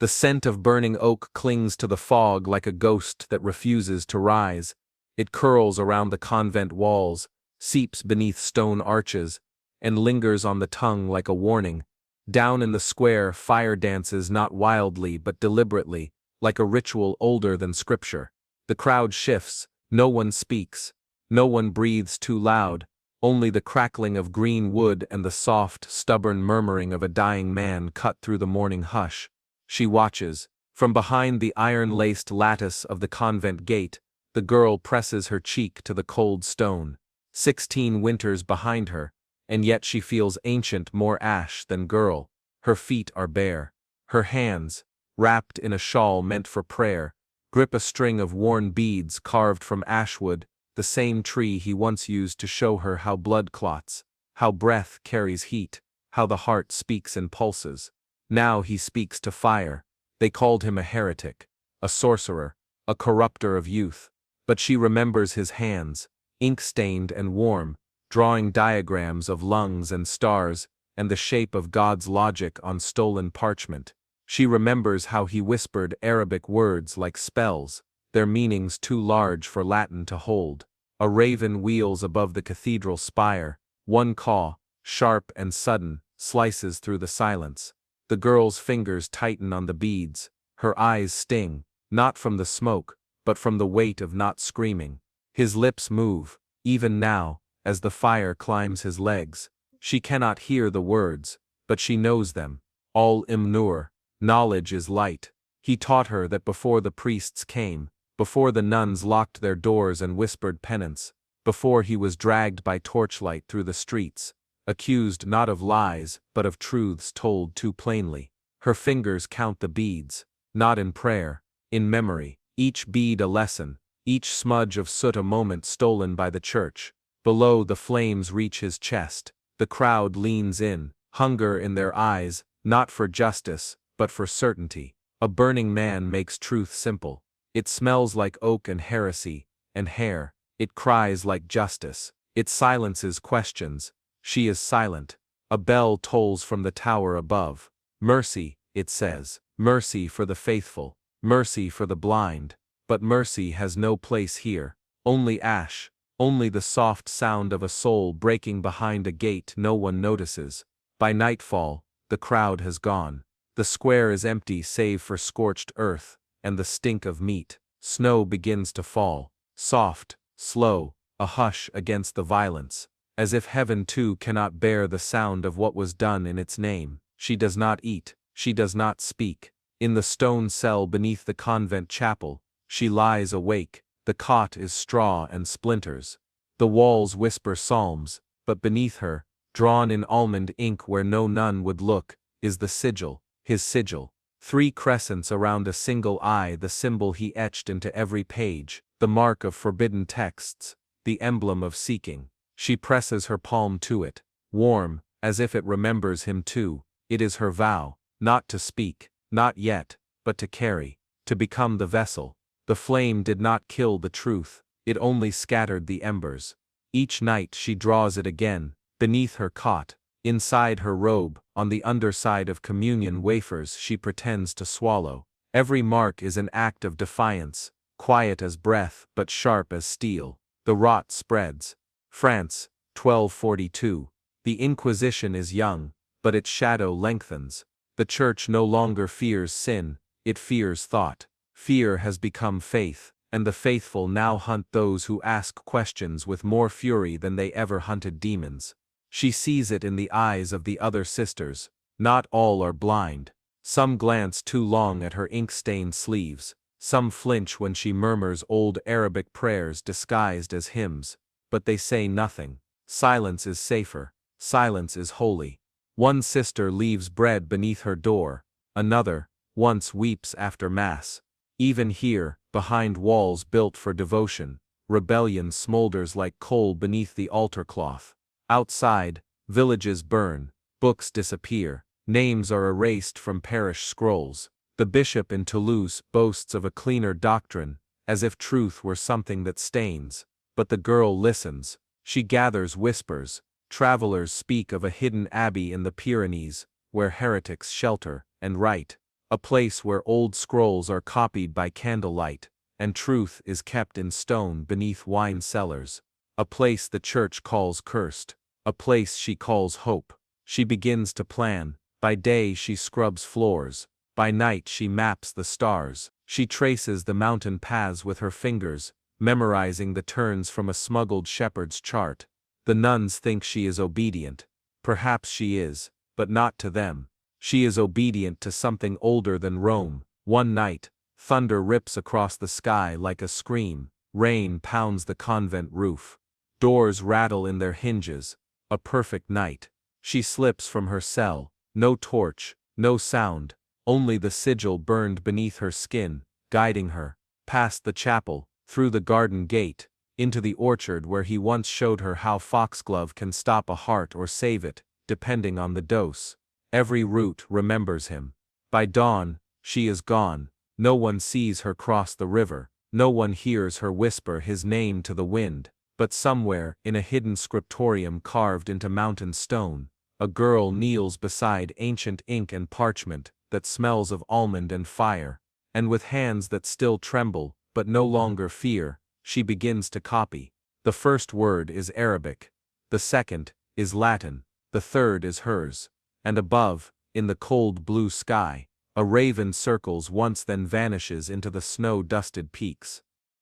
The scent of burning oak clings to the fog like a ghost that refuses to rise. It curls around the convent walls, seeps beneath stone arches, and lingers on the tongue like a warning. Down in the square, fire dances not wildly but deliberately, like a ritual older than scripture. The crowd shifts, no one speaks, no one breathes too loud, only the crackling of green wood and the soft, stubborn murmuring of a dying man cut through the morning hush. She watches. From behind the iron-laced lattice of the convent gate, the girl presses her cheek to the cold stone. 16 winters behind her, and yet she feels ancient, more ash than girl. Her feet are bare. Her hands, wrapped in a shawl meant for prayer, grip a string of worn beads carved from ashwood, the same tree he once used to show her how blood clots, how breath carries heat, how the heart speaks in pulses. Now he speaks to fire. They called him a heretic, a sorcerer, a corrupter of youth. But she remembers his hands, ink-stained and warm, drawing diagrams of lungs and stars, and the shape of God's logic on stolen parchment. She remembers how he whispered Arabic words like spells, their meanings too large for Latin to hold. A raven wheels above the cathedral spire, one caw, sharp and sudden, slices through the silence. The girl's fingers tighten on the beads, her eyes sting, not from the smoke, but from the weight of not screaming. His lips move, even now, as the fire climbs his legs. She cannot hear the words, but she knows them. All Imnur, knowledge is light. He taught her that before the priests came, before the nuns locked their doors and whispered penance, before he was dragged by torchlight through the streets, accused not of lies but of truths told too plainly. Her fingers count the beads, not in prayer, in memory, each bead a lesson, each smudge of soot a moment stolen by the church. Below, the flames reach his chest. The crowd leans in, hunger in their eyes, not for justice, but for certainty. A burning man makes truth simple. It smells like oak and heresy, and hair. It cries like justice. It silences questions. She is silent. A bell tolls from the tower above. Mercy, it says. Mercy for the faithful. Mercy for the blind. But mercy has no place here. Only ash. Only the soft sound of a soul breaking behind a gate no one notices. By nightfall, the crowd has gone. The square is empty save for scorched earth, and the stink of meat. Snow begins to fall. Soft, slow, a hush against the violence. As if heaven too cannot bear the sound of what was done in its name. She does not eat. She does not speak. In the stone cell beneath the convent chapel, she lies awake. The cot is straw and splinters. The walls whisper psalms, but beneath her, drawn in almond ink where no nun would look, is the sigil, his sigil. 3 crescents around a single eye, the symbol he etched into every page, the mark of forbidden texts, the emblem of seeking. She presses her palm to it, warm, as if it remembers him too. It is her vow, not to speak, not yet, but to carry, to become the vessel. The flame did not kill the truth, it only scattered the embers. Each night she draws it again, beneath her cot, inside her robe, on the underside of communion wafers she pretends to swallow. Every mark is an act of defiance, quiet as breath but sharp as steel. The rot spreads. France, 1242. The Inquisition is young, but its shadow lengthens. The Church no longer fears sin, it fears thought. Fear has become faith, and the faithful now hunt those who ask questions with more fury than they ever hunted demons. She sees it in the eyes of the other sisters. Not all are blind. Some glance too long at her ink-stained sleeves. Some flinch when she murmurs old Arabic prayers disguised as hymns. But they say nothing. Silence is safer. Silence is holy. One sister leaves bread beneath her door. Another, once weeps after Mass. Even here, behind walls built for devotion, rebellion smolders like coal beneath the altar cloth. Outside, villages burn, books disappear, names are erased from parish scrolls. The bishop in Toulouse boasts of a cleaner doctrine, as if truth were something that stains. But the girl listens. She gathers whispers. Travelers speak of a hidden abbey in the Pyrenees, where heretics shelter and write. a place where old scrolls are copied by candlelight, and truth is kept in stone beneath wine cellars, a place the church calls cursed, a place she calls hope. She begins to plan. By day she scrubs floors, by night she maps the stars, she traces the mountain paths with her fingers, memorizing the turns from a smuggled shepherd's chart. The nuns think she is obedient. Perhaps she is, but not to them. She is obedient to something older than Rome. One night, thunder rips across the sky like a scream, rain pounds the convent roof. Doors rattle in their hinges. A perfect night. She slips from her cell, no torch, no sound, only the sigil burned beneath her skin, guiding her, past the chapel, through the garden gate, into the orchard where he once showed her how foxglove can stop a heart or save it, depending on the dose. Every root remembers him. By dawn, she is gone. No one sees her cross the river, no one hears her whisper his name to the wind, but somewhere, in a hidden scriptorium carved into mountain stone, a girl kneels beside ancient ink and parchment that smells of almond and fire, and with hands that still tremble, but no longer fear, she begins to copy. The first word is Arabic, the second is Latin, the third is hers, and above, in the cold blue sky, a raven circles once then vanishes into the snow-dusted peaks.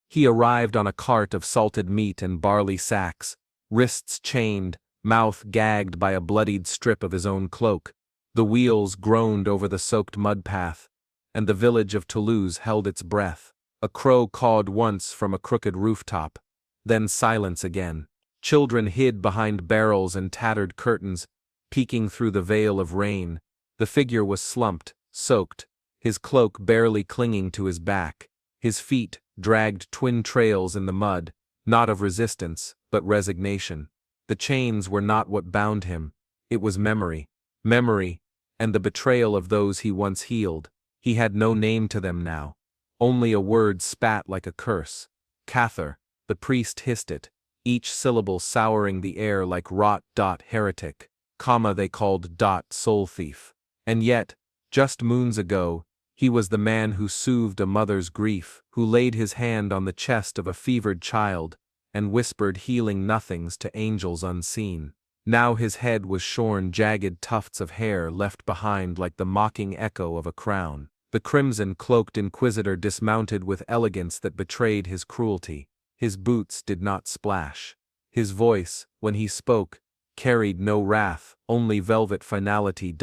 He arrived on a cart of salted meat and barley sacks, wrists chained, mouth gagged by a bloodied strip of his own cloak. The wheels groaned over the soaked mud path, and the village of Toulouse held its breath. A crow cawed once from a crooked rooftop, then silence again. Children hid behind barrels and tattered curtains, peeking through the veil of rain. The figure was slumped, soaked, his cloak barely clinging to his back. His feet dragged twin trails in the mud, not of resistance, but resignation. The chains were not what bound him, it was memory. Memory, and the betrayal of those he once healed. He had no name to them now. Only a word spat like a curse. Cathar, the priest hissed it, each syllable souring the air like rot. Heretic, comma they called soul thief. And yet, just moons ago, he was the man who soothed a mother's grief, who laid his hand on the chest of a fevered child, and whispered healing nothings to angels unseen. Now his head was shorn, jagged tufts of hair left behind like the mocking echo of a crown. The crimson-cloaked inquisitor dismounted with elegance that betrayed his cruelty. His boots did not splash. His voice, when he spoke, carried no wrath, only velvet finality.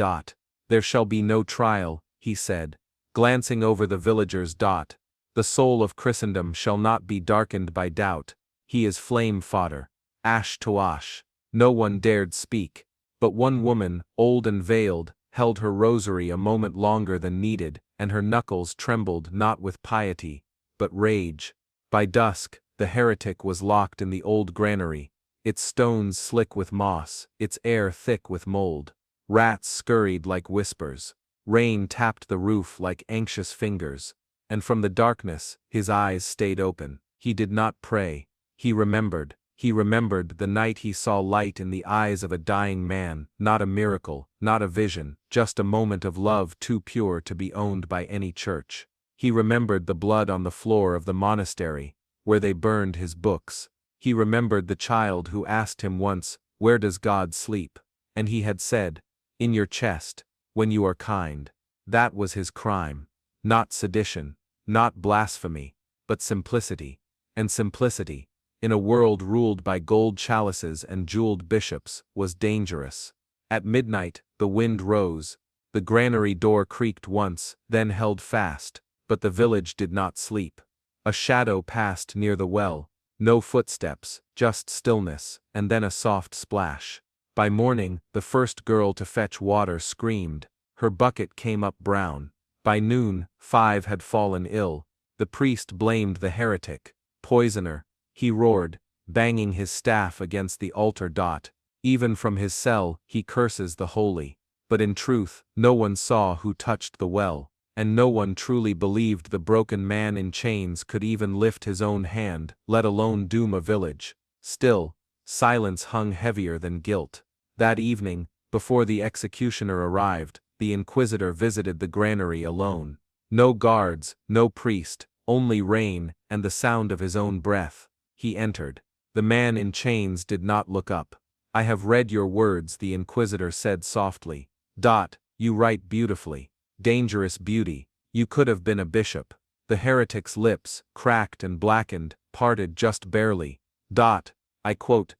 There shall be no trial, he said, glancing over the villagers. The soul of Christendom shall not be darkened by doubt. He is flame fodder, ash to ash. No one dared speak, but one woman, old and veiled, held her rosary a moment longer than needed, and her knuckles trembled not with piety, but rage. By dusk, the heretic was locked in the old granary, its stones slick with moss, its air thick with mold. Rats scurried like whispers. Rain tapped the roof like anxious fingers, and from the darkness, his eyes stayed open. He did not pray. He remembered the night he saw light in the eyes of a dying man, not a miracle, not a vision, just a moment of love too pure to be owned by any church. He remembered the blood on the floor of the monastery, where they burned his books. He remembered the child who asked him once, "Where does God sleep?" And he had said, "In your chest, when you are kind." That was his crime. Not sedition, not blasphemy, but simplicity. And simplicity, in a world ruled by gold chalices and jeweled bishops, was dangerous. At midnight, the wind rose. The granary door creaked once, then held fast, but the village did not sleep. A shadow passed near the well, no footsteps, just stillness, and then a soft splash. By morning, the first girl to fetch water screamed. Her bucket came up brown. By noon, 5 had fallen ill. The priest blamed the heretic. Poisoner, he roared, banging his staff against the altar. Even from his cell, he curses the holy. But in truth, no one saw who touched the well, and no one truly believed the broken man in chains could even lift his own hand, let alone doom a village. Still, silence hung heavier than guilt. That evening, before the executioner arrived, the inquisitor visited the granary alone. No guards, no priest, only rain and the sound of his own breath. He entered. The man in chains did not look up. "I have read your words," the inquisitor said softly. You write beautifully. Dangerous beauty. You could have been a bishop." The heretic's lips, cracked and blackened, parted just barely. I quote,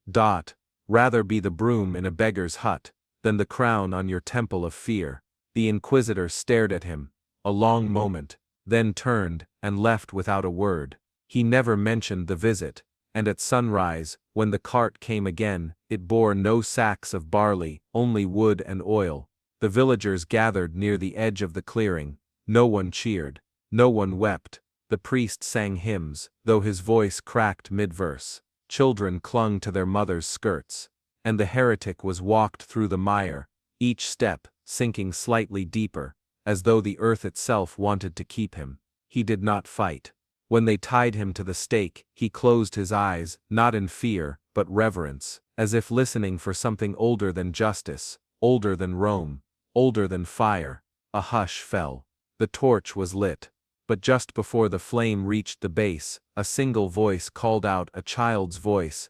"Rather be the broom in a beggar's hut than the crown on your temple of fear." The inquisitor stared at him a long moment, then turned and left without a word. He never mentioned the visit, and at sunrise, when the cart came again, it bore no sacks of barley, only wood and oil. The villagers gathered near the edge of the clearing. No one cheered. No one wept. The priest sang hymns, though his voice cracked mid-verse. Children clung to their mothers' skirts. And the heretic was walked through the mire, each step sinking slightly deeper, as though the earth itself wanted to keep him. He did not fight. When they tied him to the stake, he closed his eyes, not in fear, but reverence, as if listening for something older than justice, older than Rome, older than fire. A hush fell. The torch was lit. But just before the flame reached the base, a single voice called out, a child's voice,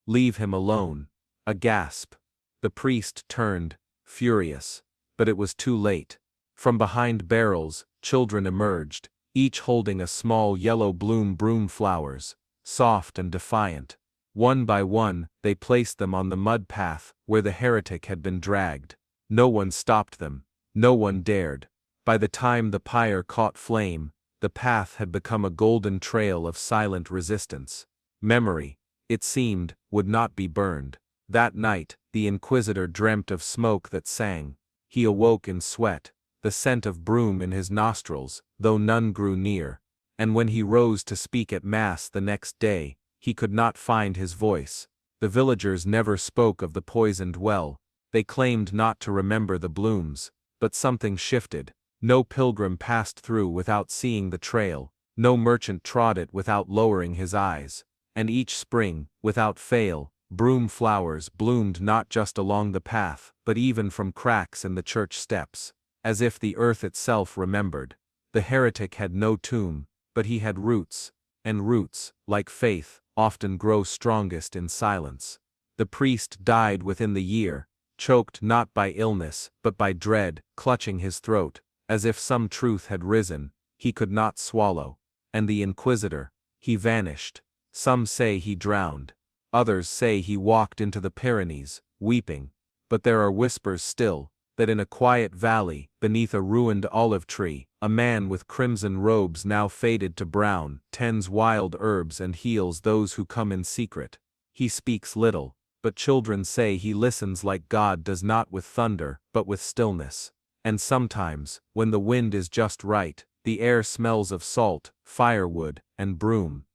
"Leave him alone." A gasp. The priest turned, furious. But it was too late. From behind barrels, children emerged, each holding a small yellow broom flowers, soft and defiant. One by one, they placed them on the mud path where the heretic had been dragged. No one stopped them. No one dared. By the time the pyre caught flame, the path had become a golden trail of silent resistance. Memory, it seemed, would not be burned. That night, the inquisitor dreamt of smoke that sang. He awoke in sweat, the scent of broom in his nostrils, though none grew near. And when he rose to speak at Mass the next day, he could not find his voice. The villagers never spoke of the poisoned well. They claimed not to remember the blooms. But something shifted. No pilgrim passed through without seeing the trail. No merchant trod it without lowering his eyes. And each spring, without fail, broom flowers bloomed not just along the path, but even from cracks in the church steps. As if the earth itself remembered. The heretic had no tomb, but he had roots. And roots, like faith, often grow strongest in silence. The priest died within the year, choked not by illness, but by dread, clutching his throat, as if some truth had risen, he could not swallow. And the inquisitor, he vanished. Some say he drowned. Others say he walked into the Pyrenees, weeping. But there are whispers still, that in a quiet valley, beneath a ruined olive tree, a man with crimson robes now faded to brown, tends wild herbs and heals those who come in secret. He speaks little, but children say he listens like God does, not with thunder, but with stillness. And sometimes, when the wind is just right, the air smells of salt, firewood, and broom.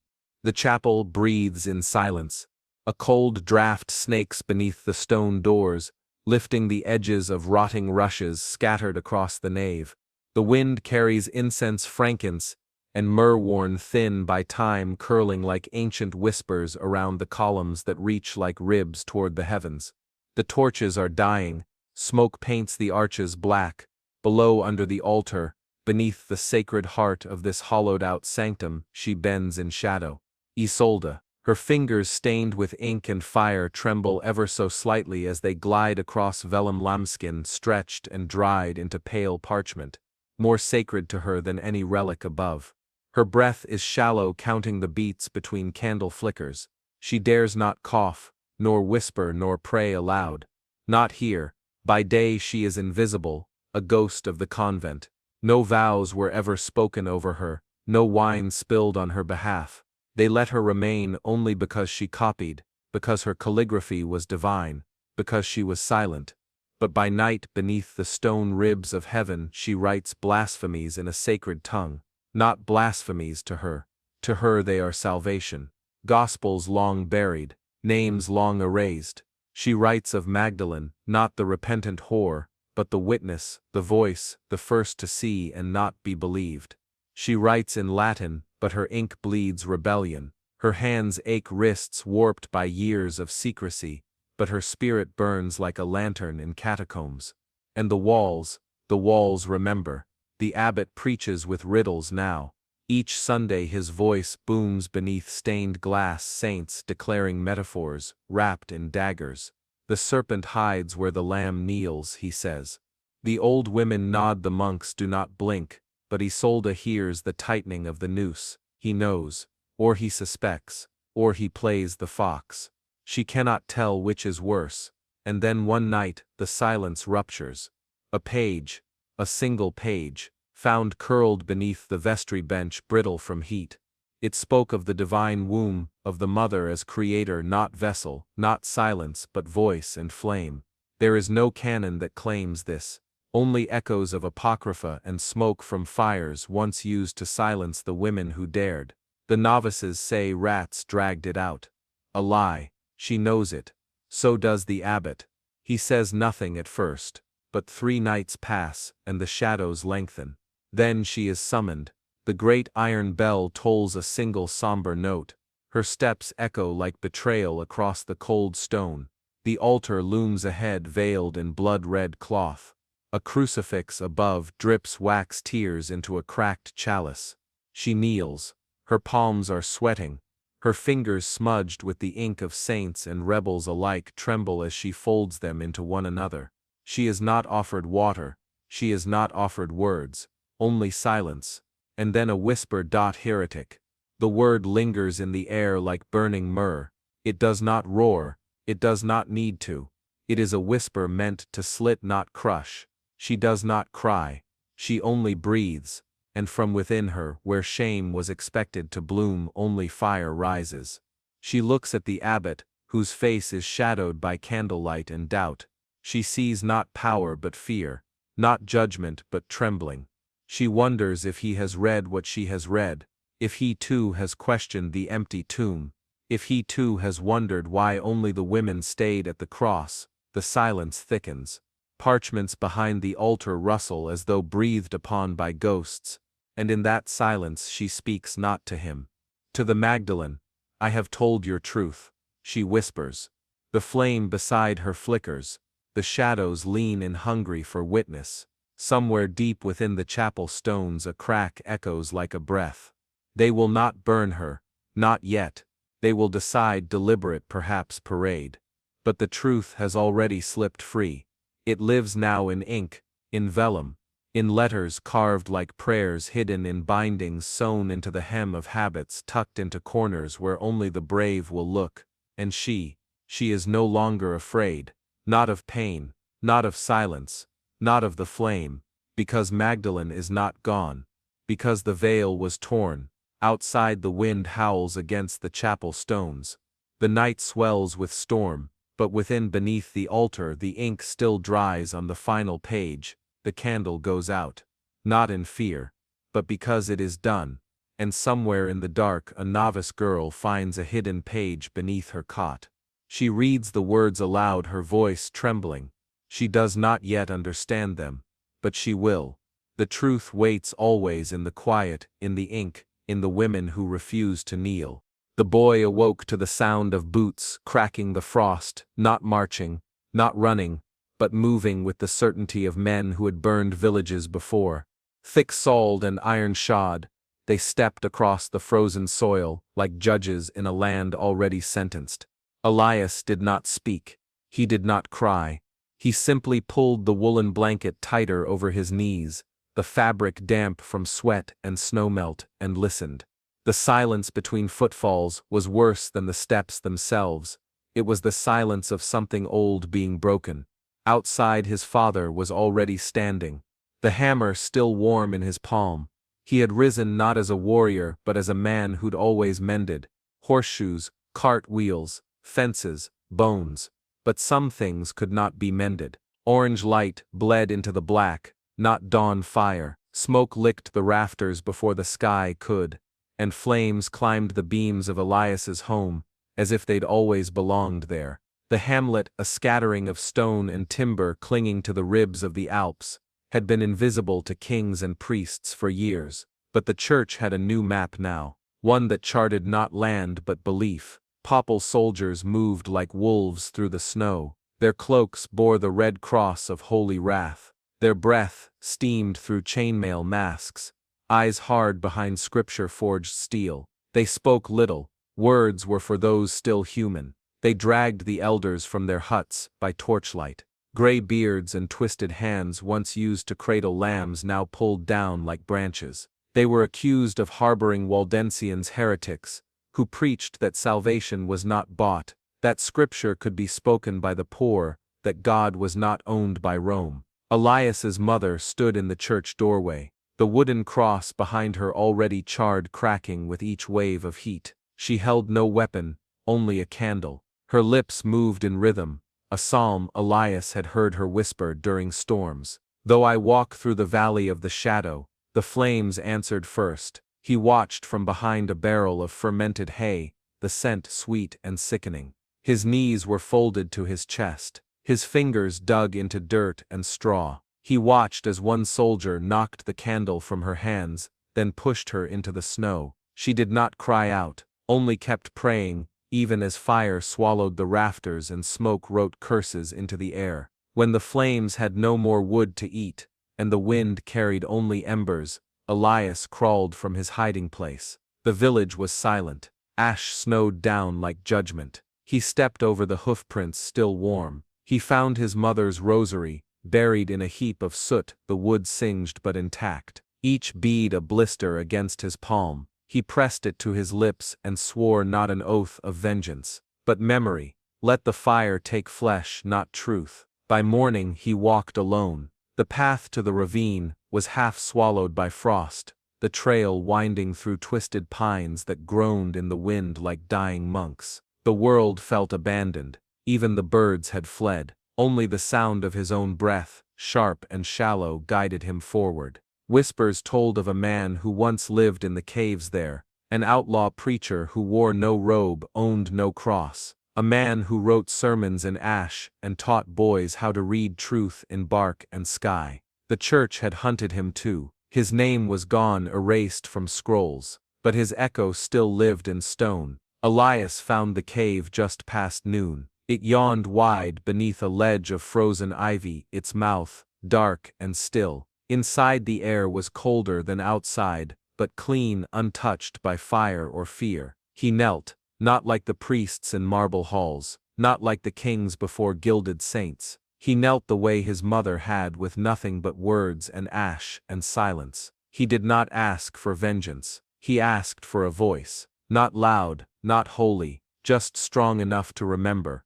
The chapel breathes in silence. A cold draught snakes beneath the stone doors, lifting the edges of rotting rushes scattered across the nave. The wind carries incense, frankincense, and myrrh worn thin by time, curling like ancient whispers around the columns that reach like ribs toward the heavens. The torches are dying. Smoke paints the arches black. Below, under the altar, beneath the sacred heart of this hollowed-out sanctum, she bends in shadow. Isolde, her fingers stained with ink and fire, tremble ever so slightly as they glide across vellum lambskin stretched and dried into pale parchment, more sacred to her than any relic above. Her breath is shallow, counting the beats between candle flickers. She dares not cough, nor whisper, nor pray aloud. Not here. By day she is invisible, a ghost of the convent. No vows were ever spoken over her, no wine spilled on her behalf. They let her remain only because she copied, because her calligraphy was divine, because she was silent. But by night, beneath the stone ribs of heaven, she writes blasphemies in a sacred tongue. Not blasphemies to her. To her they are salvation. Gospels long buried, names long erased. She writes of Magdalene, not the repentant whore, but the witness, the voice, the first to see and not be believed. She writes in Latin, but her ink bleeds rebellion. Her hands ache, wrists warped by years of secrecy, but her spirit burns like a lantern in catacombs. And the walls, The walls remember. The abbot preaches with riddles now. Each Sunday his voice booms beneath stained glass, saints declaring metaphors, wrapped in daggers. The serpent hides where the lamb kneels, he says. The old women nod, the monks do not blink, but Isolde hears the tightening of the noose. He knows, or he suspects, or he plays the fox. She cannot tell which is worse, and then one night the silence ruptures. A page, a single page, found curled beneath the vestry bench, brittle from heat. It spoke of the divine womb, of the mother as creator, not vessel, not silence but voice and flame. There is no canon that claims this, only echoes of apocrypha and smoke from fires once used to silence the women who dared. The novices say rats dragged it out. A lie, she knows it. So does the abbot. He says nothing at first, but 3 nights pass and the shadows lengthen. Then she is summoned. The great iron bell tolls a single somber note. Her steps echo like betrayal across the cold stone. The altar looms ahead, veiled in blood-red cloth. A crucifix above drips wax tears into a cracked chalice. She kneels. Her palms are sweating. Her fingers, smudged with the ink of saints and rebels alike, tremble as she folds them into one another. She is not offered water. She is not offered words. Only silence, and then a whisper. Heretic. The word lingers in the air like burning myrrh. It does not roar, it does not need to. It is a whisper meant to slit, not crush. She does not cry, she only breathes, and from within her, where shame was expected to bloom, only fire rises. She looks at the abbot, whose face is shadowed by candlelight and doubt. She sees not power but fear, not judgment but trembling. She wonders if he has read what she has read, if he too has questioned the empty tomb, if he too has wondered why only the women stayed at the cross. The silence thickens. Parchments behind the altar rustle as though breathed upon by ghosts, and in that silence she speaks not to him. To the Magdalene, I have told your truth, she whispers. The flame beside her flickers. The shadows lean in hungry for witness. Somewhere deep within the chapel stones a crack echoes like a breath. They will not burn her, not yet. They will decide, deliberate, perhaps parade. But the truth has already slipped free. It lives now in ink, in vellum, in letters carved like prayers, hidden in bindings sewn into the hem of habits, tucked into corners where only the brave will look. And she is no longer afraid, not of pain, not of silence, not of the flame, because Magdalene is not gone, because the veil was torn. Outside the wind howls against the chapel stones. The night swells with storm, but within, beneath the altar, the ink still dries on the final page. The candle goes out, not in fear, but because it is done, and somewhere in the dark a novice girl finds a hidden page beneath her cot. She reads the words aloud, her voice trembling. She does not yet understand them, but she will. The truth waits always in the quiet, in the ink, in the women who refuse to kneel. The boy awoke to the sound of boots cracking the frost, not marching, not running, but moving with the certainty of men who had burned villages before. Thick-soled and iron-shod, they stepped across the frozen soil like judges in a land already sentenced. Elias did not speak. He did not cry. He simply pulled the woolen blanket tighter over his knees, the fabric damp from sweat and snowmelt, and listened. The silence between footfalls was worse than the steps themselves. It was the silence of something old being broken. Outside, his father was already standing, the hammer still warm in his palm. He had risen not as a warrior but as a man who'd always mended horseshoes, cart wheels, fences, bones. But some things could not be mended. Orange light bled into the black, not dawn fire. Smoke licked the rafters before the sky could, and flames climbed the beams of Elias's home, as if they'd always belonged there. The hamlet, a scattering of stone and timber clinging to the ribs of the Alps, had been invisible to kings and priests for years. But the church had a new map now, one that charted not land but belief. Papal soldiers moved like wolves through the snow. Their cloaks bore the red cross of holy wrath. Their breath steamed through chainmail masks, eyes hard behind scripture-forged steel. They spoke little, words were for those still human. They dragged the elders from their huts by torchlight. Gray beards and twisted hands once used to cradle lambs now pulled down like branches. They were accused of harboring Waldensians heretics, who preached that salvation was not bought, that scripture could be spoken by the poor, that God was not owned by Rome. Elias's mother stood in the church doorway, the wooden cross behind her already charred, cracking with each wave of heat. She held no weapon, only a candle. Her lips moved in rhythm, a psalm Elias had heard her whisper during storms. Though I walk through the valley of the shadow, the flames answered first. He watched from behind a barrel of fermented hay, the scent sweet and sickening. His knees were folded to his chest. His fingers dug into dirt and straw. He watched as one soldier knocked the candle from her hands, then pushed her into the snow. She did not cry out, only kept praying, even as fire swallowed the rafters and smoke wrote curses into the air. When the flames had no more wood to eat, and the wind carried only embers, Elias crawled from his hiding place. The village was silent. Ash snowed down like judgment. He stepped over the hoofprints still warm. He found his mother's rosary, buried in a heap of soot, the wood singed but intact, each bead a blister against his palm. He pressed it to his lips and swore not an oath of vengeance, but memory. Let the fire take flesh, not truth. By morning he walked alone. The path to the ravine was half swallowed by frost, the trail winding through twisted pines that groaned in the wind like dying monks. The world felt abandoned. Even the birds had fled. Only the sound of his own breath, sharp and shallow, guided him forward. Whispers told of a man who once lived in the caves there, an outlaw preacher who wore no robe, owned no cross, a man who wrote sermons in ash and taught boys how to read truth in bark and sky. The church had hunted him too. His name was gone, erased from scrolls, but his echo still lived in stone. Elias found the cave just past noon. It yawned wide beneath a ledge of frozen ivy, its mouth, dark and still. Inside the air was colder than outside, but clean, untouched by fire or fear. He knelt, not like the priests in marble halls, not like the kings before gilded saints. He knelt the way his mother had, with nothing but words and ash and silence. He did not ask for vengeance. He asked for a voice, not loud, not holy, just strong enough to remember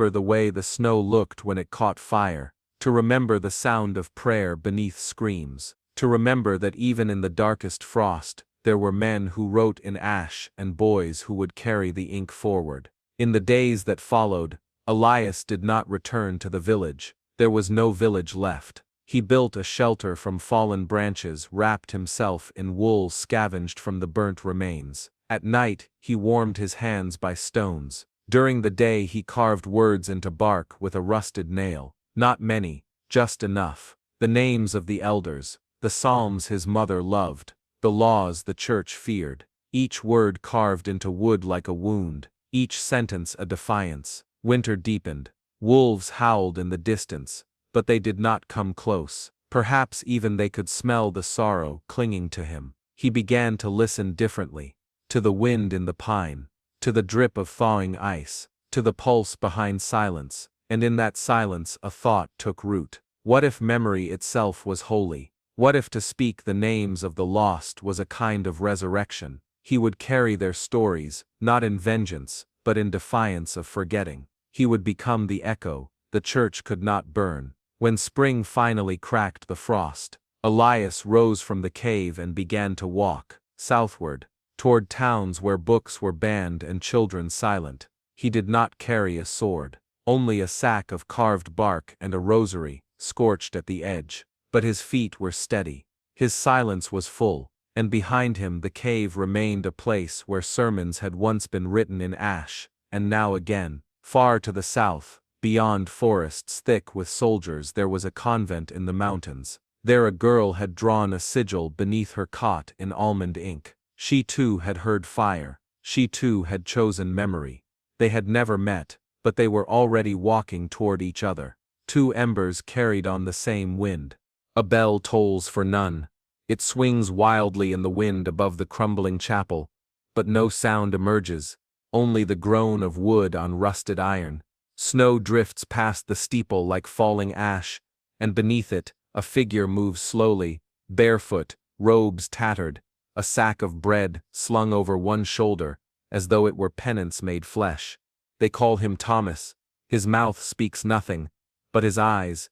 the way the snow looked when it caught fire, to remember the sound of prayer beneath screams, to remember that even in the darkest frost, there were men who wrote in ash and boys who would carry the ink forward. In the days that followed, Elias did not return to the village. There was no village left. He built a shelter from fallen branches, wrapped himself in wool scavenged from the burnt remains. At night, he warmed his hands by stones. During the day he carved words into bark with a rusted nail. Not many, just enough. The names of the elders, the psalms his mother loved, the laws the church feared. Each word carved into wood like a wound, each sentence a defiance. Winter deepened. Wolves howled in the distance, but they did not come close. Perhaps even they could smell the sorrow clinging to him. He began to listen differently. To the wind in the pine, to the drip of thawing ice, to the pulse behind silence, and in that silence a thought took root. What if memory itself was holy? What if to speak the names of the lost was a kind of resurrection? He would carry their stories, not in vengeance, but in defiance of forgetting. He would become the echo the church could not burn. When spring finally cracked the frost, Elias rose from the cave and began to walk southward, toward towns where books were banned and children silent. He did not carry a sword, only a sack of carved bark and a rosary, scorched at the edge. But his feet were steady. His silence was full, and behind him the cave remained a place where sermons had once been written in ash, and now again. Far to the south, beyond forests thick with soldiers, there was a convent in the mountains. There a girl had drawn a sigil beneath her cot in almond ink. She too had heard fire. She too had chosen memory. They had never met, but they were already walking toward each other. two embers carried on the same wind. A bell tolls for none. It swings wildly in the wind above the crumbling chapel, but no sound emerges, only the groan of wood on rusted iron. Snow drifts past the steeple like falling ash, and beneath it, a figure moves slowly, barefoot, robes tattered, a sack of bread slung over one shoulder, as though it were penance made flesh. They call him Thomas. His mouth speaks nothing, but his eyes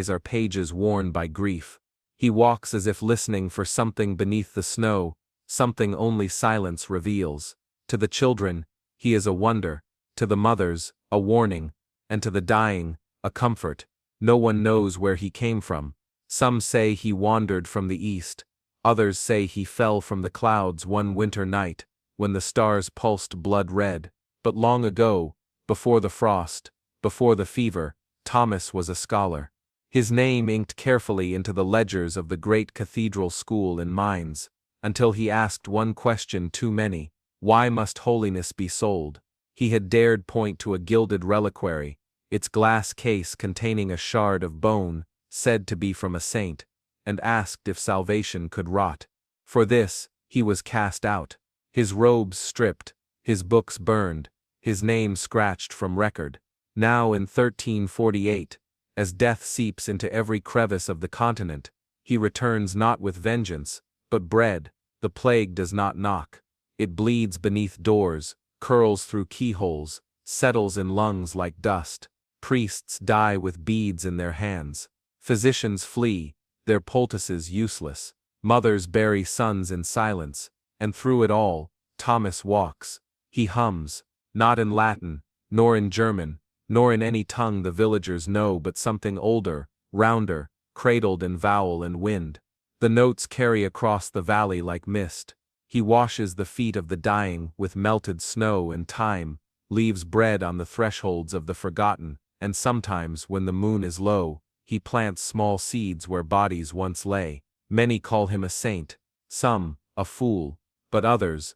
are pages worn by grief. He walks as if listening for something beneath the snow, something only silence reveals. To the children, he is a wonder, to the mothers, a warning, and to the dying, a comfort. No one knows where he came from. Some say he wandered from the east, others say he fell from the clouds one winter night, when the stars pulsed blood red. But long ago, before the frost, before the fever, Thomas was a scholar. His name inked carefully into the ledgers of the great cathedral school in Mainz, until he asked one question too many: why must holiness be sold? He had dared point to a gilded reliquary, its glass case containing a shard of bone, said to be from a saint, and asked if salvation could rot. For this, he was cast out, his robes stripped, his books burned, his name scratched from record. Now in 1348, as death seeps into every crevice of the continent, he returns not with vengeance, but bread. The plague does not knock. It bleeds beneath doors, curls through keyholes, settles in lungs like dust. Priests die with beads in their hands. Physicians flee, their poultices useless. Mothers bury sons in silence, and through it all, Thomas walks. He hums, not in Latin, nor in German, nor in any tongue the villagers know, but something older, rounder, cradled in vowel and wind. The notes carry across the valley like mist. He washes the feet of the dying with melted snow and time, leaves bread on the thresholds of the forgotten, and sometimes, when the moon is low, he plants small seeds where bodies once lay. Many call him a saint, some, a fool, but others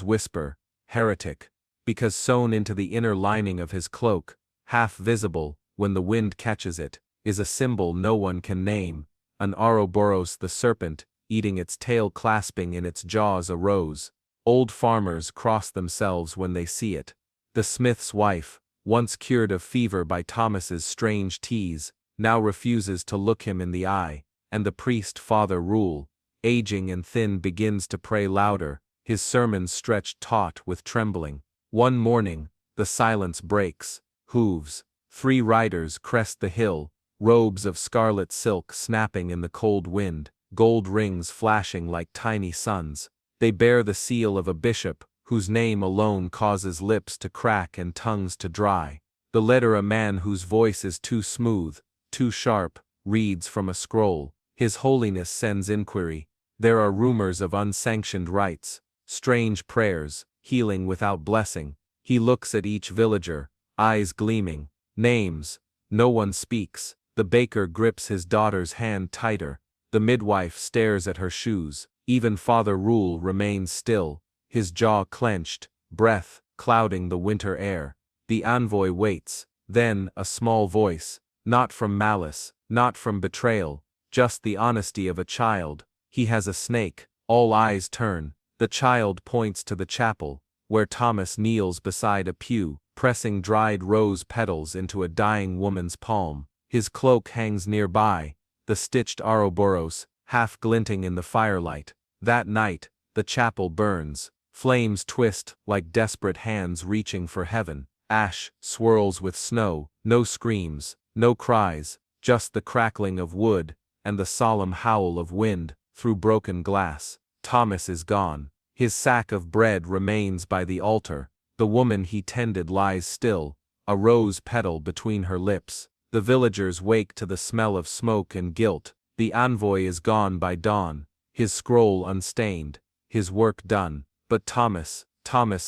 whisper, heretic, because sewn into the inner lining of his cloak, half visible, when the wind catches it, is a symbol no one can name, an Ouroboros the serpent, eating its tail clasping in its jaws a rose. Old farmers cross themselves when they see it. The smith's wife, once cured of fever by Thomas's strange teas, now refuses to look him in the eye, and the priest Father Rule, aging and thin, begins to pray louder, his sermons stretched taut with trembling. One morning, the silence breaks. Hooves, 3 riders crest the hill, robes of scarlet silk snapping in the cold wind, gold rings flashing like tiny suns. They bear the seal of a bishop, whose name alone causes lips to crack and tongues to dry. The letter a man whose voice is too smooth, too sharp, reads from a scroll. His Holiness sends inquiry. There are rumors of unsanctioned rites, strange prayers, healing without blessing. He looks at each villager, eyes gleaming, names. No one speaks. The baker grips his daughter's hand tighter. The midwife stares at her shoes. Even Father Rule remains still, his jaw clenched, breath clouding the winter air. The envoy waits. Then a small voice, not from malice, not from betrayal, just the honesty of a child. He has a snake. All eyes turn. The child points to the chapel, where Thomas kneels beside a pew, pressing dried rose petals into a dying woman's palm. His cloak hangs nearby, the stitched Ouroboros, half glinting in the firelight. That night, the chapel burns. Flames twist like desperate hands reaching for heaven. Ash swirls with snow. No screams, no cries, just the crackling of wood, and the solemn howl of wind through broken glass. Thomas is gone. His sack of bread remains by the altar. The woman he tended lies still, a rose petal between her lips. The villagers wake to the smell of smoke and guilt. The envoy is gone by dawn, his scroll unstained, his work done. But Thomas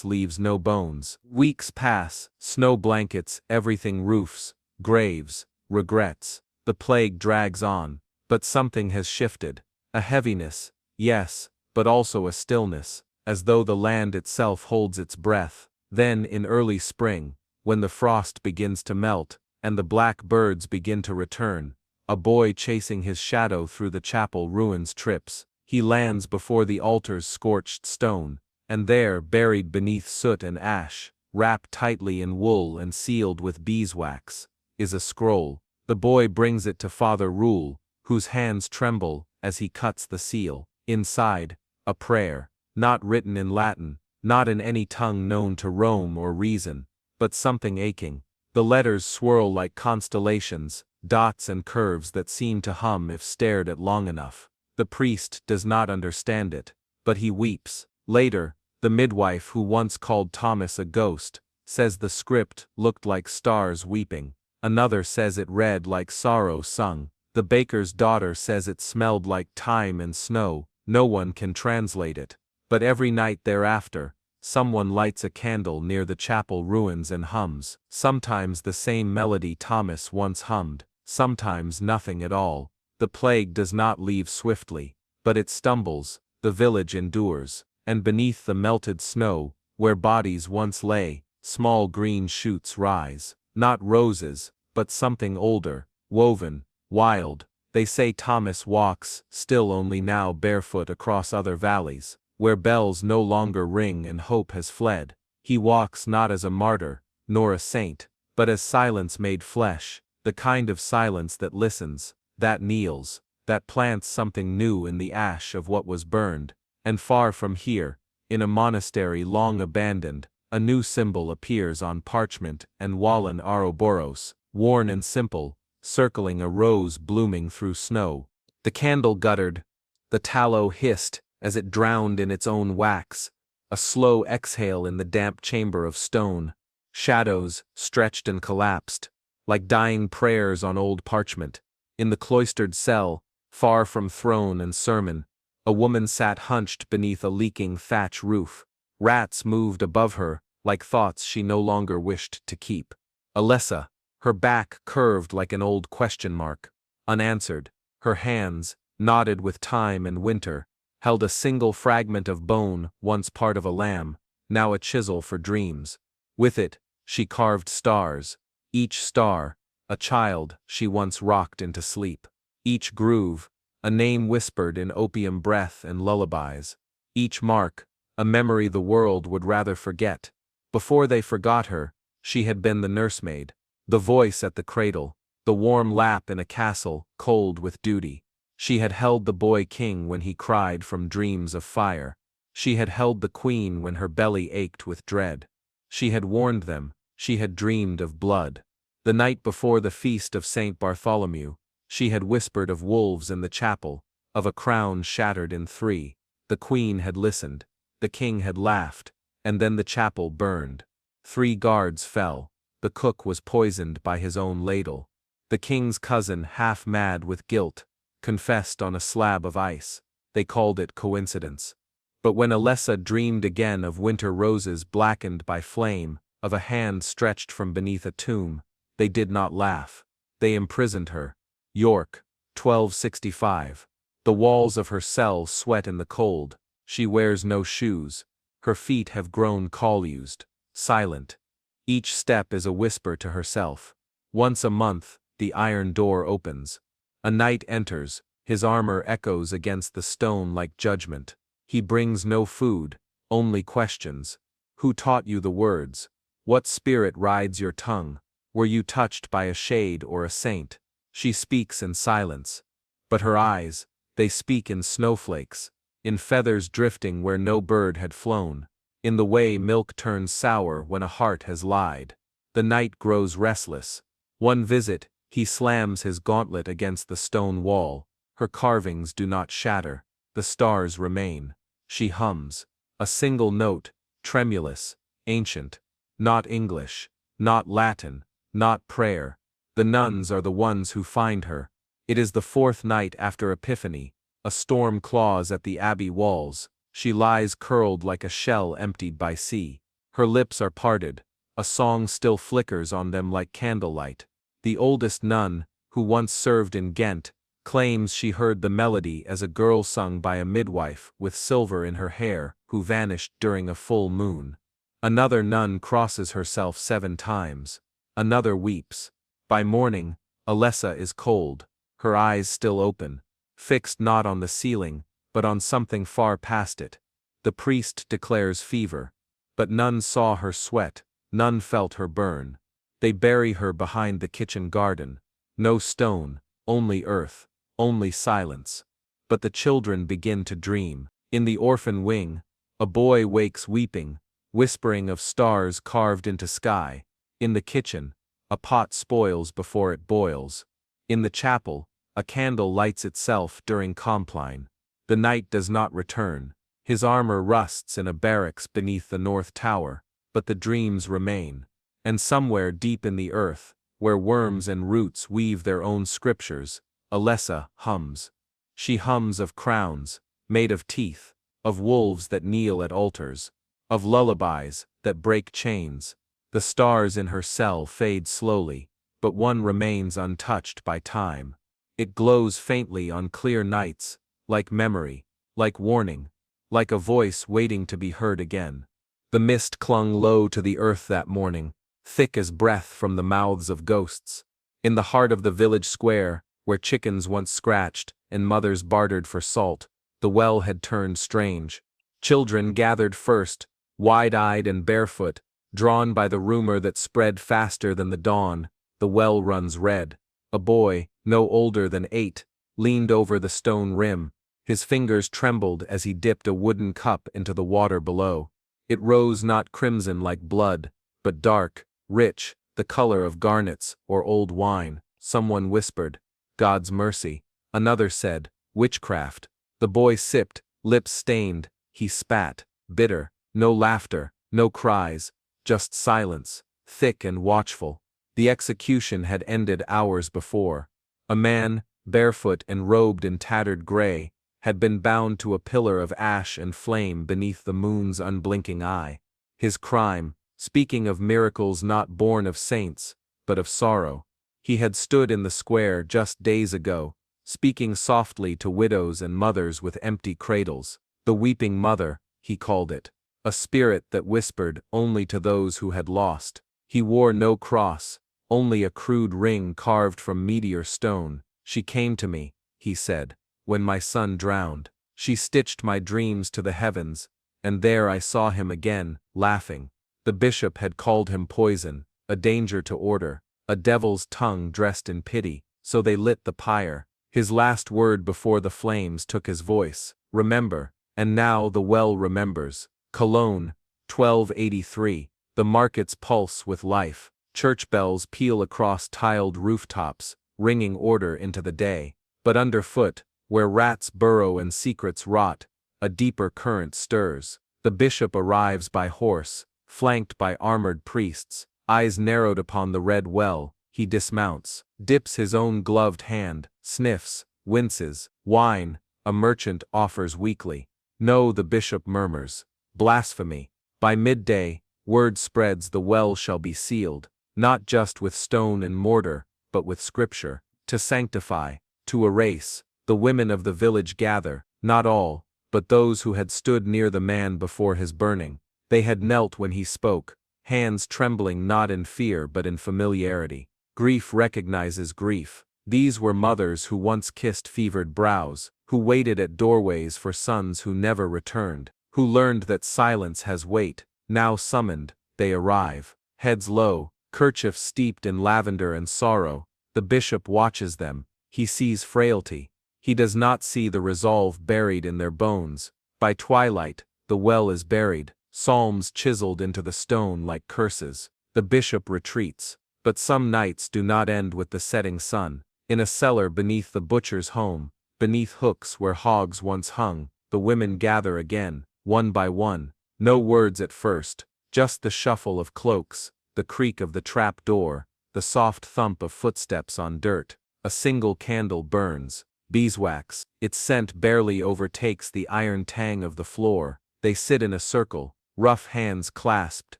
leaves no bones. Weeks pass, snow blankets everything, roofs, graves, regrets. The plague drags on, but something has shifted. A heaviness, yes, but also a stillness, as though the land itself holds its breath. Then in early spring, when the frost begins to melt, and the black birds begin to return. A boy chasing his shadow through the chapel ruins trips. He lands before the altar's scorched stone, and there, buried beneath soot and ash, wrapped tightly in wool and sealed with beeswax, is a scroll. The boy brings it to Father Rule, whose hands tremble as he cuts the seal. Inside, a prayer, not written in Latin, not in any tongue known to Rome or reason, but something aching. The letters swirl like constellations, dots and curves that seem to hum if stared at long enough. The priest does not understand it, but he weeps. Later, the midwife who once called Thomas a ghost, says the script looked like stars weeping. Another says it read like sorrow sung. The baker's daughter says it smelled like thyme and snow. No one can translate it. But every night thereafter, someone lights a candle near the chapel ruins and hums. Sometimes the same melody Thomas once hummed, sometimes nothing at all. The plague does not leave swiftly, but it stumbles. The village endures, and beneath the melted snow, where bodies once lay, small green shoots rise. Not roses, but something older, woven, wild. They say Thomas walks, still only now barefoot across other valleys, where bells no longer ring and hope has fled. He walks not as a martyr, nor a saint, but as silence made flesh, the kind of silence that listens, that kneels, that plants something new in the ash of what was burned. And far from here, in a monastery long abandoned, a new symbol appears on parchment and wall in Ouroboros, worn and simple, circling a rose blooming through snow. The candle guttered, the tallow hissed as it drowned in its own wax, a slow exhale in the damp chamber of stone. Shadows stretched and collapsed, like dying prayers on old parchment. In the cloistered cell, far from throne and sermon, a woman sat hunched beneath a leaking thatch roof. Rats moved above her, like thoughts she no longer wished to keep. Alessa, her back curved like an old question mark, unanswered. Her hands, knotted with time and winter, held a single fragment of bone, once part of a lamb, now a chisel for dreams. With it, she carved stars. Each star, a child she once rocked into sleep. Each groove, a name whispered in opium breath and lullabies. Each mark, a memory the world would rather forget. Before they forgot her, she had been the nursemaid, the voice at the cradle, the warm lap in a castle, cold with duty. She had held the boy king when he cried from dreams of fire. She had held the queen when her belly ached with dread. She had warned them, she had dreamed of blood. The night before the feast of St. Bartholomew, she had whispered of wolves in the chapel, of a crown shattered in three. The queen had listened, the king had laughed, and then the chapel burned. 3 guards fell, the cook was poisoned by his own ladle. The king's cousin, half mad with guilt, confessed on a slab of ice. They called it coincidence. But when Alessa dreamed again of winter roses blackened by flame, of a hand stretched from beneath a tomb, they did not laugh. They imprisoned her. York, 1265. The walls of her cell sweat in the cold. She wears no shoes. Her feet have grown caul-used, silent. Each step is a whisper to herself. Once a month, the iron door opens. A knight enters, his armor echoes against the stone like judgment. He brings no food, only questions. Who taught you the words? What spirit rides your tongue? Were you touched by a shade or a saint? She speaks in silence. But her eyes, they speak in snowflakes, in feathers drifting where no bird had flown, in the way milk turns sour when a heart has lied. The knight grows restless. One visit, he slams his gauntlet against the stone wall. Her carvings do not shatter. The stars remain. She hums. A single note, tremulous, ancient. Not English, not Latin, not prayer. The nuns are the ones who find her. It is the 4th night after Epiphany. A storm claws at the abbey walls. She lies curled like a shell emptied by sea. Her lips are parted. A song still flickers on them like candlelight. The oldest nun, who once served in Ghent, claims she heard the melody as a girl sung by a midwife with silver in her hair, who vanished during a full moon. Another nun crosses herself 7 times. Another weeps. By morning, Alessa is cold, her eyes still open, fixed not on the ceiling, but on something far past it. The priest declares fever. But none saw her sweat, none felt her burn. They bury her behind the kitchen garden. No stone, only earth, only silence. But the children begin to dream. In the orphan wing, a boy wakes weeping, whispering of stars carved into sky. In the kitchen, a pot spoils before it boils. In the chapel, a candle lights itself during compline. The knight does not return. His armor rusts in a barracks beneath the north tower, but the dreams remain. And somewhere deep in the earth, where worms and roots weave their own scriptures, Alessa hums. She hums of crowns, made of teeth, of wolves that kneel at altars, of lullabies that break chains. The stars in her cell fade slowly, but one remains untouched by time. It glows faintly on clear nights, like memory, like warning, like a voice waiting to be heard again. The mist clung low to the earth that morning, thick as breath from the mouths of ghosts. In the heart of the village square, where chickens once scratched and mothers bartered for salt, the well had turned strange. Children gathered first, wide-eyed and barefoot, drawn by the rumor that spread faster than the dawn. The well runs red. A boy, no older than 8, leaned over the stone rim. His fingers trembled as he dipped a wooden cup into the water below. It rose not crimson like blood, but dark, rich, the color of garnets or old wine. Someone whispered, "God's mercy." Another said, "Witchcraft." The boy sipped, lips stained. He spat, bitter. No laughter, no cries, just silence, thick and watchful. The execution had ended hours before. A man, barefoot and robed in tattered gray, had been bound to a pillar of ash and flame beneath the moon's unblinking eye. His crime, speaking of miracles not born of saints, but of sorrow. He had stood in the square just days ago, speaking softly to widows and mothers with empty cradles. The weeping mother, he called it. A spirit that whispered only to those who had lost. He wore no cross, only a crude ring carved from meteor stone. She came to me, he said, when my son drowned. She stitched my dreams to the heavens, and there I saw him again, laughing. The bishop had called him poison, a danger to order, a devil's tongue dressed in pity, so they lit the pyre. His last word before the flames took his voice, "Remember," and now the well remembers. Cologne, 1283. The markets pulse with life. Church bells peal across tiled rooftops, ringing order into the day. But underfoot, where rats burrow and secrets rot, a deeper current stirs. The bishop arrives by horse, flanked by armored priests, eyes narrowed upon the red well. He dismounts, dips his own gloved hand, sniffs, winces. Wine, a merchant offers weakly. No, the bishop murmurs. Blasphemy. By midday, word spreads the well shall be sealed, not just with stone and mortar, but with scripture. To sanctify, to erase. The women of the village gather, not all, but those who had stood near the man before his burning. They had knelt when he spoke, hands trembling not in fear but in familiarity. Grief recognizes grief. These were mothers who once kissed fevered brows, who waited at doorways for sons who never returned, who learned that silence has weight. Now summoned, they arrive, heads low, kerchiefs steeped in lavender and sorrow. The bishop watches them. He sees frailty. He does not see the resolve buried in their bones. By twilight, the well is buried, psalms chiseled into the stone like curses. The bishop retreats. But some nights do not end with the setting sun. In a cellar beneath the butcher's home, beneath hooks where hogs once hung, the women gather again, one by one. No words at first, just the shuffle of cloaks, the creak of the trap door, the soft thump of footsteps on dirt. A single candle burns, beeswax. Its scent barely overtakes the iron tang of the floor. They sit in a circle, rough hands clasped,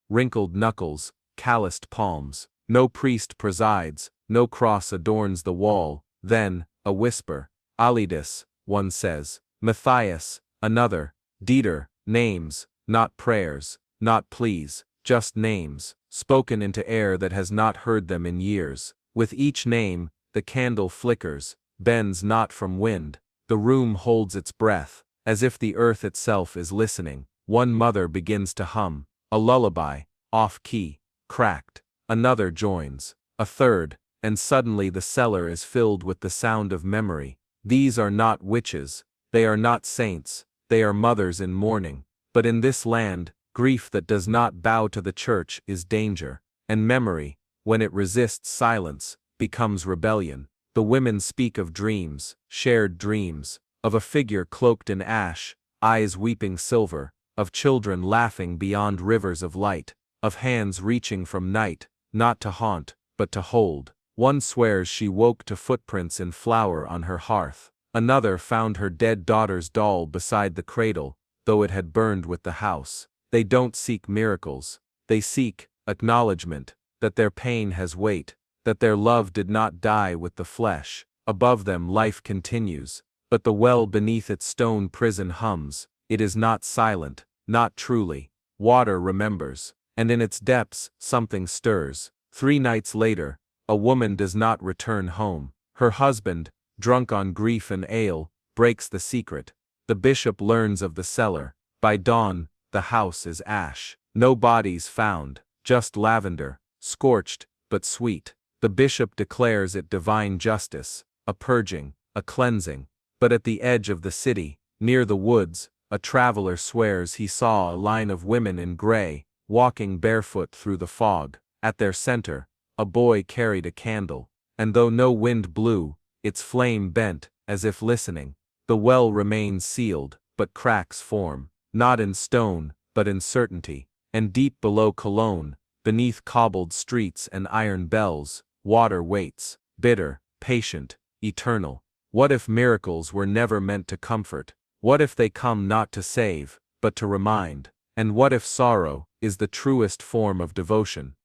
wrinkled knuckles, calloused palms. No priest presides, no cross adorns the wall. Then, a whisper. Alidus, one says. Matthias, another. Dieter, names, not prayers, not pleas, just names, spoken into air that has not heard them in years. With each name, the candle flickers, bends not from wind. The room holds its breath, as if the earth itself is listening. One mother begins to hum, a lullaby, off-key, cracked. Another joins, a third, and suddenly the cellar is filled with the sound of memory. These are not witches, they are not saints, they are mothers in mourning. But in this land, grief that does not bow to the church is danger, and memory, when it resists silence, becomes rebellion. The women speak of dreams, shared dreams, of a figure cloaked in ash, eyes weeping silver, of children laughing beyond rivers of light, of hands reaching from night, not to haunt, but to hold. One swears she woke to footprints in flour on her hearth. Another found her dead daughter's doll beside the cradle, though it had burned with the house. They don't seek miracles. They seek acknowledgement that their pain has weight, that their love did not die with the flesh. Above them life continues, but the well beneath its stone prison hums. It is not silent, not truly. Water remembers, and in its depths something stirs. 3 nights later, a woman does not return home. Her husband, drunk on grief and ale, breaks the secret. The bishop learns of the cellar. By dawn, the house is ash. No bodies found, just lavender, scorched, but sweet. The bishop declares it divine justice, a purging, a cleansing. But at the edge of the city, near the woods, a traveler swears he saw a line of women in gray, walking barefoot through the fog. At their center, a boy carried a candle, and though no wind blew, its flame bent, as if listening. The well remains sealed, but cracks form, not in stone, but in certainty. And deep below Cologne, beneath cobbled streets and iron bells, water waits, bitter, patient, eternal. What if miracles were never meant to comfort? What if they come not to save, but to remind? And what if sorrow is the truest form of devotion?